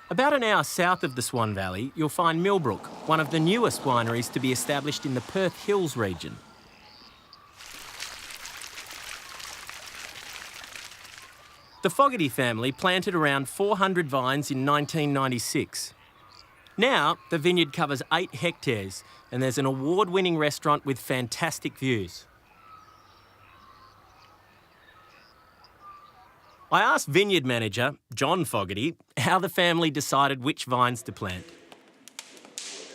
About an hour south of the Swan Valley, you'll find Millbrook, one of the newest wineries to be established in the Perth Hills region. The Fogarty family planted around 400 vines in 1996. Now, the vineyard covers 8 hectares and there's an award-winning restaurant with fantastic views. I asked vineyard manager, John Fogarty, how the family decided which vines to plant.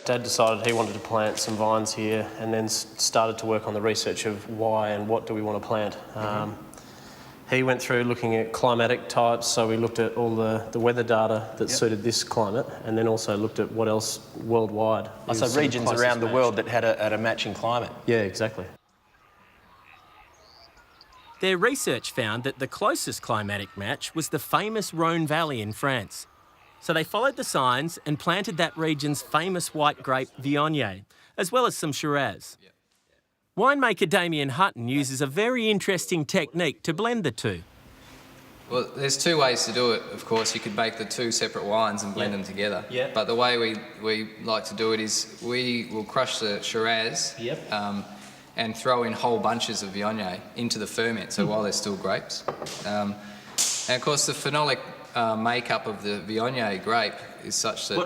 Dad decided he wanted to plant some vines here and then started to work on the research of why and what do we want to plant. He went through looking at climatic types, so we looked at all the weather data that suited this climate, and then also looked at what else worldwide. So regions around the world that had a matching climate? Yeah, exactly. Their research found that the closest climatic match was the famous Rhone Valley in France. So they followed the signs and planted that region's famous white grape Viognier, as well as some Shiraz. Winemaker Damien Hutton uses a very interesting technique to blend the two. Well, there's 2 ways to do it, of course. You could make the 2 separate wines and blend them together. But the way we like to do it is we will crush the Shiraz and throw in whole bunches of Viognier into the ferment, so while they're still grapes. And of course, the phenolic makeup of the Viognier grape is such that...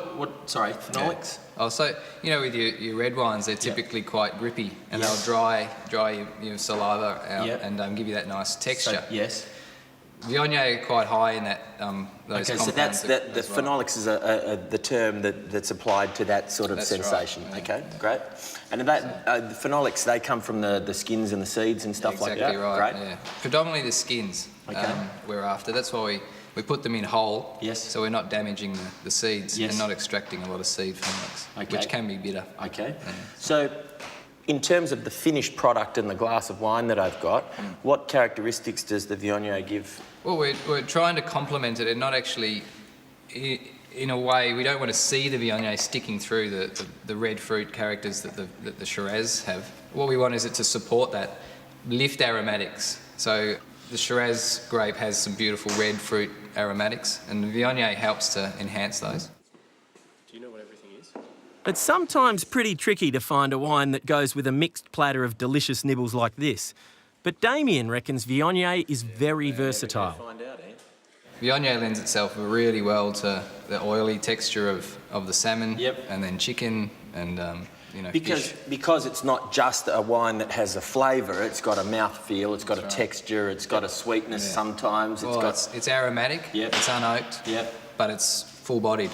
Sorry, phenolics? Oh, so, you know, with your red wines, they're typically quite grippy, and they'll dry your saliva out and give you that nice texture. So, Viognier are quite high in that, those compounds. So that's the phenolics is the term that's applied to that sort of sensation. Right. Okay, great. And that the phenolics, they come from the skins and the seeds and stuff like that? Exactly right, Great. yeah. Predominantly the skins we're after. That's why we put them in whole, so we're not damaging the seeds and not extracting a lot of seed phenolics, which can be bitter. Okay. Yeah. So, in terms of the finished product and the glass of wine that I've got, what characteristics does the Viognier give? Well, we're trying to complement it and not actually, in a way, we don't want to see the Viognier sticking through the red fruit characters that the Shiraz have. What we want is it to support that, lift aromatics. So the Shiraz grape has some beautiful red fruit aromatics, and the Viognier helps to enhance those. Do you know what everything is? It's sometimes pretty tricky to find a wine that goes with a mixed platter of delicious nibbles like this. But Damien reckons Viognier is very versatile. Viognier lends itself really well to the oily texture of the salmon and then chicken and fish. Because it's not just a wine that has a flavour, it's got a mouthfeel, it's got a texture, it's got a sweetness sometimes. It's aromatic, it's unoaked, but it's full-bodied.